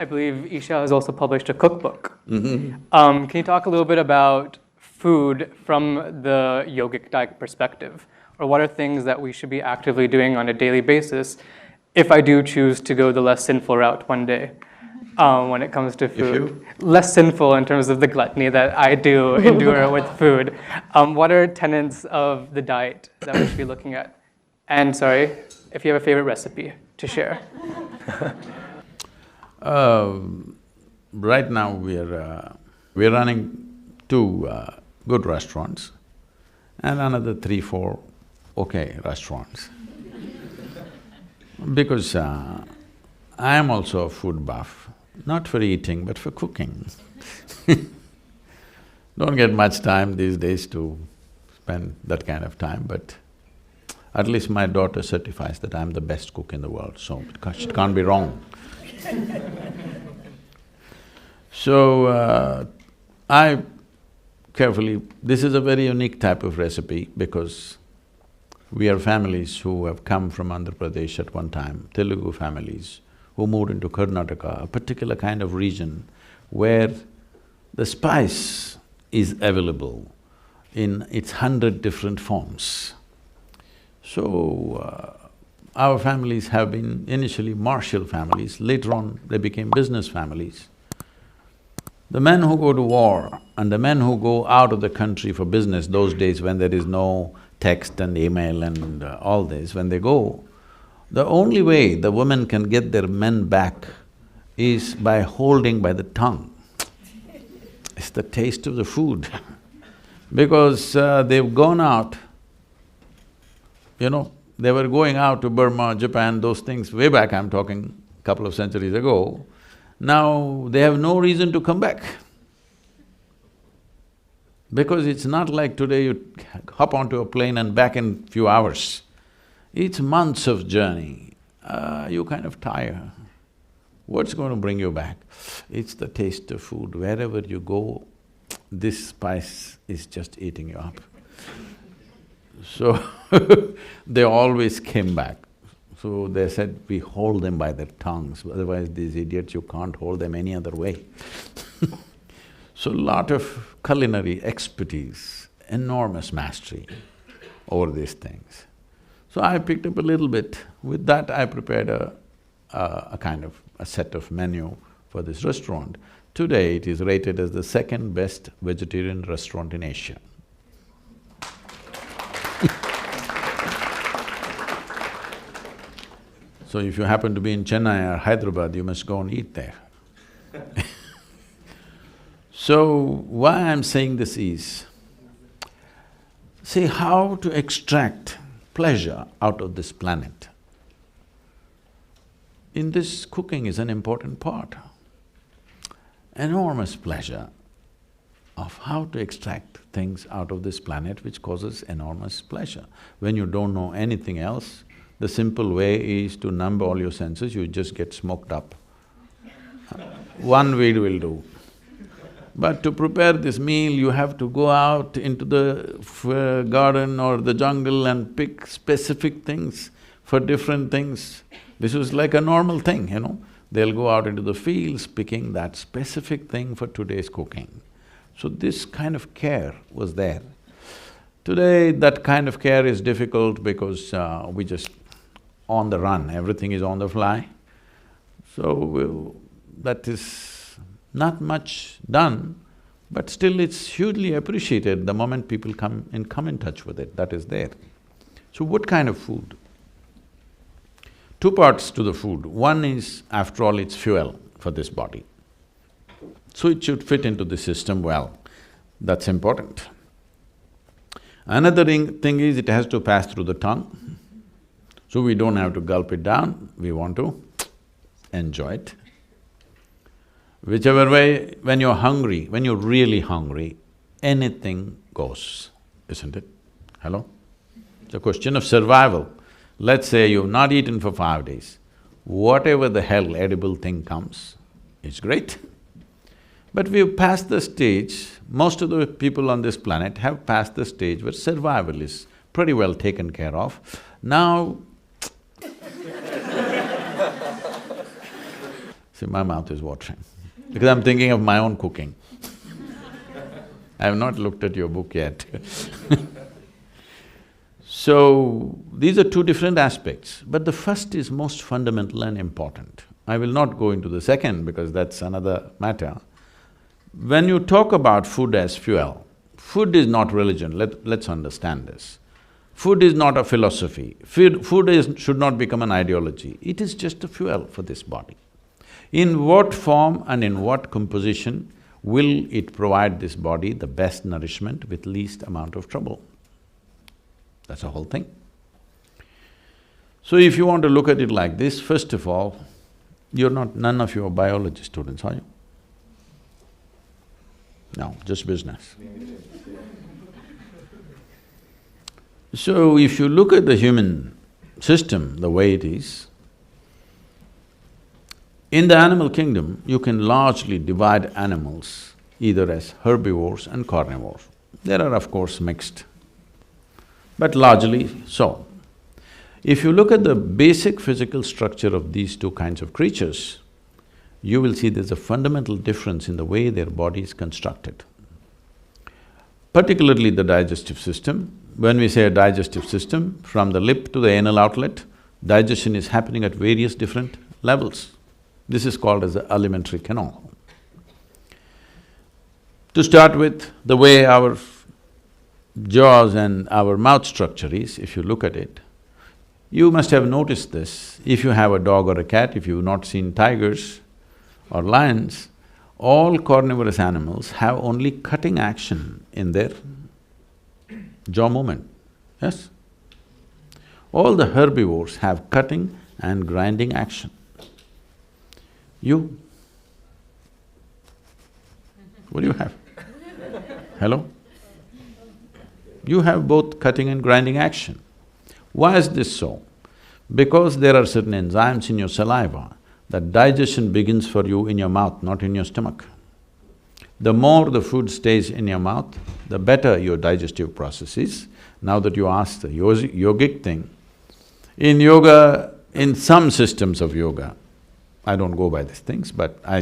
I believe Isha has also published a cookbook. Can you talk a little bit about food from the yogic diet perspective? Or what are things that we should be actively doing on a daily basis if I do choose to go the less sinful route one day when it comes to food? Less sinful in terms of the gluttony that I do endure with food. What are tenets of the diet that we should be looking at? And sorry, if you have a favorite recipe to share. Right now we're running two good restaurants and another 3-4 okay restaurants. Because I am also a food buff, not for eating but for cooking. Don't get much time these days to spend that kind of time, but at least my daughter certifies that I'm the best cook in the world, so it can't be wrong. So, I carefully… This is a very unique type of recipe because we are families who have come from Andhra Pradesh at one time, Telugu families, who moved into Karnataka, a particular kind of region where the spice is available in its 100 different forms. So, our families have been initially martial families, later on they became business families. The men who go to war and the men who go out of the country for business, those days when there is no text and email and all this, when they go, the only way the women can get their men back is by holding by the tongue. It's the taste of the food because they've gone out, they were going out to Burma, Japan, those things way back, I'm talking a couple of centuries ago. Now they have no reason to come back. Because it's not like today you hop onto a plane and back in few hours. It's months of journey, you kind of tire. What's going to bring you back? It's the taste of food. Wherever you go, this spice is just eating you up. So they always came back. So they said, we hold them by their tongues, otherwise these idiots, you can't hold them any other way. So lot of culinary expertise, enormous mastery over these things. So I picked up a little bit. With that, I prepared a kind of a set of menu for this restaurant. Today, it is rated as the second best vegetarian restaurant in Asia. So if you happen to be in Chennai or Hyderabad, you must go and eat there. So, why I'm saying this is, see how to extract pleasure out of this planet. In this, cooking is an important part. Enormous pleasure of how to extract things out of this planet which causes enormous pleasure. When you don't know anything else, the simple way is to numb all your senses, you just get smoked up. One weed will do. But to prepare this meal, you have to go out into the garden or the jungle and pick specific things for different things. This was like a normal thing, They'll go out into the fields picking that specific thing for today's cooking. So this kind of care was there. Today, that kind of care is difficult because we just on the run, everything is on the fly. So that is not much done, but still it's hugely appreciated the moment people come in touch with it, that is there. So what kind of food? Two parts to the food. One is, after all, it's fuel for this body. So it should fit into the system well, that's important. Another thing is, it has to pass through the tongue. So we don't have to gulp it down, we want to enjoy it. Whichever way, when you're hungry, when you're really hungry, anything goes, isn't it? Hello? It's a question of survival. Let's say you've not eaten for 5 days, whatever the hell edible thing comes, it's great. But we've passed the stage, most of the people on this planet have passed the stage where survival is pretty well taken care of. Now, See, my mouth is watering because I'm thinking of my own cooking. I have not looked at your book yet. So, these are two different aspects, but the first is most fundamental and important. I will not go into the second because that's another matter. When you talk about food as fuel, food is not religion, let's understand this. Food is not a philosophy, should not become an ideology, it is just a fuel for this body. In what form and in what composition will it provide this body the best nourishment with least amount of trouble? That's the whole thing. So if you want to look at it like this, first of all, none of you are biology students, are you? No, just business. So if you look at the human system the way it is, in the animal kingdom, you can largely divide animals either as herbivores and carnivores. There are of course mixed, but largely so. If you look at the basic physical structure of these two kinds of creatures, you will see there's a fundamental difference in the way their body is constructed. Particularly the digestive system. When we say a digestive system, from the lip to the anal outlet, digestion is happening at various different levels. This is called as the alimentary canal. To start with, the way our jaws and our mouth structure is, if you look at it, you must have noticed this. If you have a dog or a cat, if you've not seen tigers or lions, all carnivorous animals have only cutting action in their jaw movement, yes? All the herbivores have cutting and grinding action. You? What do you have? Hello? You have both cutting and grinding action. Why is this so? Because there are certain enzymes in your saliva that digestion begins for you in your mouth, not in your stomach. The more the food stays in your mouth, the better your digestive process is. Now that you asked the yogic thing, in yoga, in some systems of yoga, I don't go by these things, but I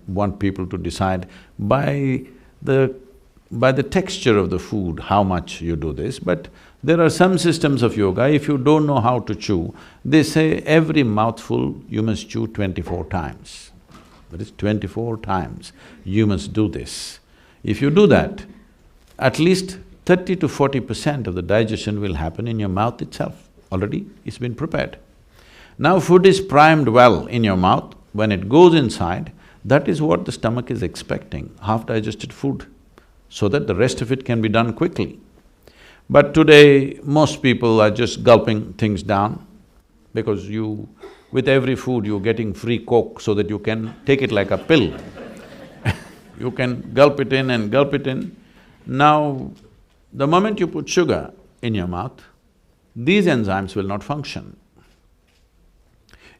want people to decide by the texture of the food how much you do this, but there are some systems of yoga, if you don't know how to chew, they say every mouthful you must chew 24 times. That is 24 times you must do this. If you do that, at least 30 to 40% of the digestion will happen in your mouth itself, already it's been prepared. Now food is primed well in your mouth, when it goes inside, that is what the stomach is expecting, half-digested food, so that the rest of it can be done quickly. But today, most people are just gulping things down because with every food you're getting free Coke so that you can take it like a pill. You can gulp it in and gulp it in. Now, the moment you put sugar in your mouth, these enzymes will not function.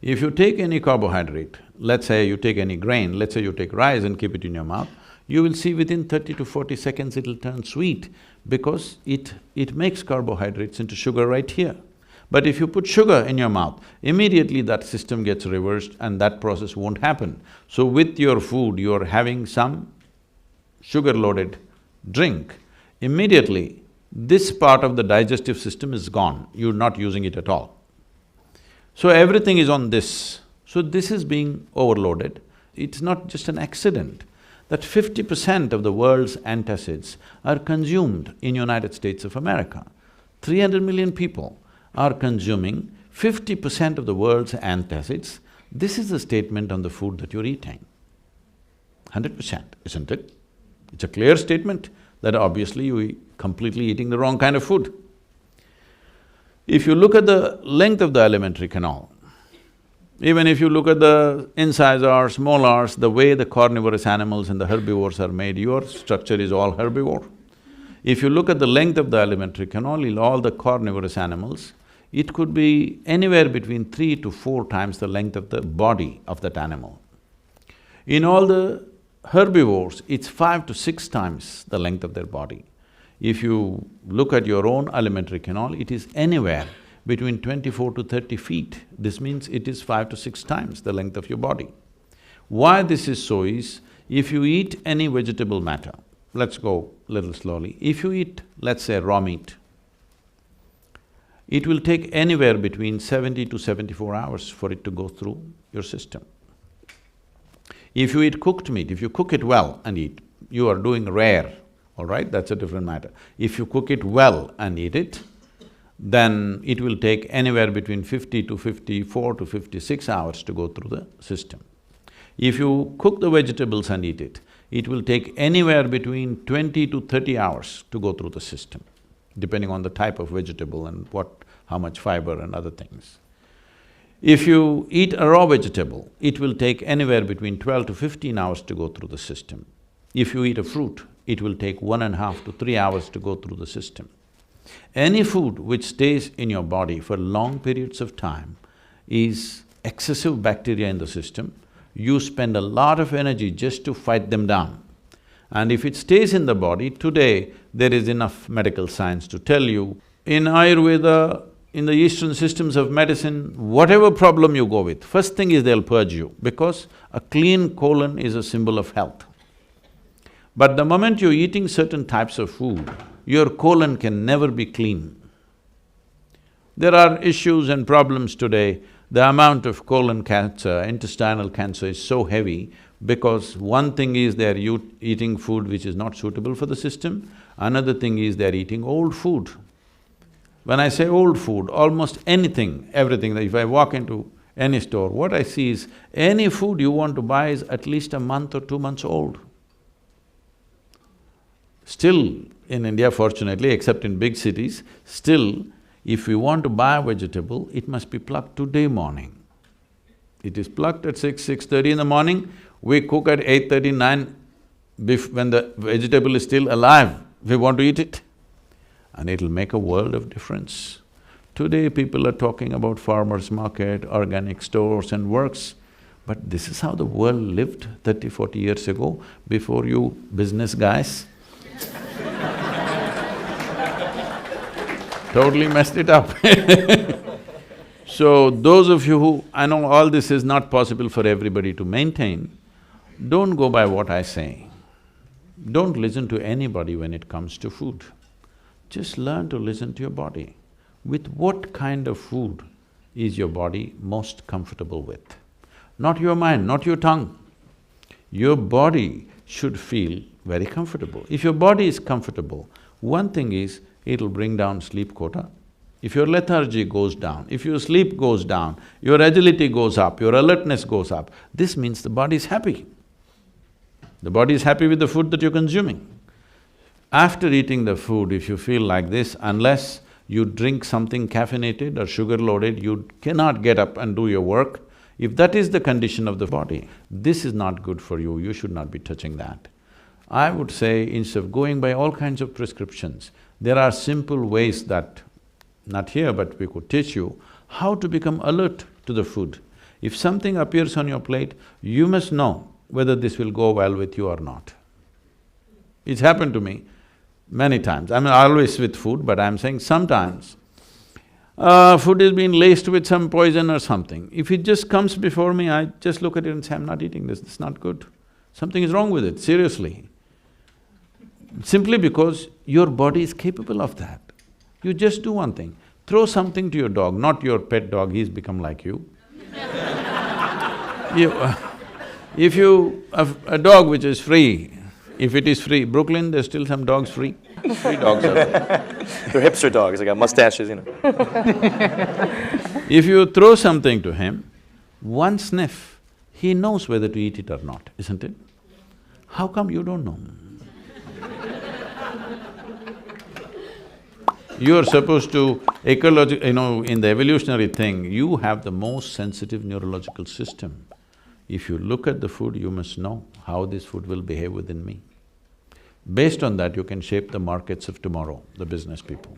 If you take any carbohydrate, let's say you take any grain, let's say you take rice and keep it in your mouth, you will see within 30 to 40 seconds it'll turn sweet because it makes carbohydrates into sugar right here. But if you put sugar in your mouth, immediately that system gets reversed and that process won't happen. So with your food, you're having some sugar-loaded drink, immediately this part of the digestive system is gone, you're not using it at all. So everything is on this. So this is being overloaded. It's not just an accident that 50% of the world's antacids are consumed in United States of America. 300 million people are consuming 50% of the world's antacids. This is a statement on the food that you're eating. 100%, isn't it? It's a clear statement that obviously you're completely eating the wrong kind of food. If you look at the length of the alimentary canal, even if you look at the incisors, molars, the way the carnivorous animals and the herbivores are made, your structure is all herbivore. If you look at the length of the alimentary canal in all the carnivorous animals, it could be anywhere between 3 to 4 times the length of the body of that animal. In all the herbivores, it's 5 to 6 times the length of their body. If you look at your own alimentary canal, it is anywhere between 24 to 30 feet. This means it is 5 to 6 times the length of your body. Why this is so is, if you eat any vegetable matter, let's go little slowly. If you eat, let's say, raw meat, it will take anywhere between 70 to 74 hours for it to go through your system. If you eat cooked meat, if you cook it well and eat, you are doing rare, all right, that's a different matter. If you cook it well and eat it, then it will take anywhere between 50 to 54 to 56 hours to go through the system. If you cook the vegetables and eat it will take anywhere between 20 to 30 hours to go through the system, depending on the type of vegetable and how much fiber and other things. If you eat a raw vegetable, it will take anywhere between 12 to 15 hours to go through the system. If you eat a fruit, it will take 1.5 to 3 hours to go through the system. Any food which stays in your body for long periods of time is excessive bacteria in the system. You spend a lot of energy just to fight them down. And if it stays in the body, today there is enough medical science to tell you, in Ayurveda, in the Eastern systems of medicine, whatever problem you go with, first thing is they'll purge you, because a clean colon is a symbol of health. But the moment you're eating certain types of food, your colon can never be clean. There are issues and problems today. The amount of colon cancer, intestinal cancer is so heavy because one thing is they're eating food which is not suitable for the system, another thing is they're eating old food. When I say old food, almost anything, everything, if I walk into any store, what I see is any food you want to buy is at least a month or 2 months old. Still, in India fortunately, except in big cities, still, if we want to buy a vegetable, it must be plucked today morning. It is plucked at 6:30 in the morning, we cook at 8:30, 9, when the vegetable is still alive, we want to eat it. And it'll make a world of difference. Today people are talking about farmers' market, organic stores and works, but this is how the world lived 30, 40 years ago, before you business guys totally messed it up. So those of you who… I know all this is not possible for everybody to maintain, don't go by what I say. Don't listen to anybody when it comes to food. Just learn to listen to your body. With what kind of food is your body most comfortable with? Not your mind, not your tongue. Your body should feel very comfortable. If your body is comfortable, one thing is, it'll bring down sleep quota. If your lethargy goes down, if your sleep goes down, your agility goes up, your alertness goes up, this means the body is happy. The body is happy with the food that you're consuming. After eating the food, if you feel like this, unless you drink something caffeinated or sugar-loaded, you cannot get up and do your work. If that is the condition of the body, this is not good for you, you should not be touching that. I would say, instead of going by all kinds of prescriptions, there are simple ways that, not here, but we could teach you how to become alert to the food. If something appears on your plate, you must know whether this will go well with you or not. It's happened to me many times. I'm always with food, but I'm saying sometimes food is being laced with some poison or something. If it just comes before me, I just look at it and say, I'm not eating this is not good. Something is wrong with it, seriously. Simply because your body is capable of that. You just do one thing, throw something to your dog, not your pet dog, he's become like you. If you… a dog which is free, if it is free, Brooklyn, there's still some dogs free. Free dogs are there. They're hipster dogs, they got mustaches, you know. If you throw something to him, one sniff, he knows whether to eat it or not, isn't it? How come you don't know? You're supposed to… in the evolutionary thing, you have the most sensitive neurological system. If you look at the food, you must know how this food will behave within me. Based on that, you can shape the markets of tomorrow, the business people.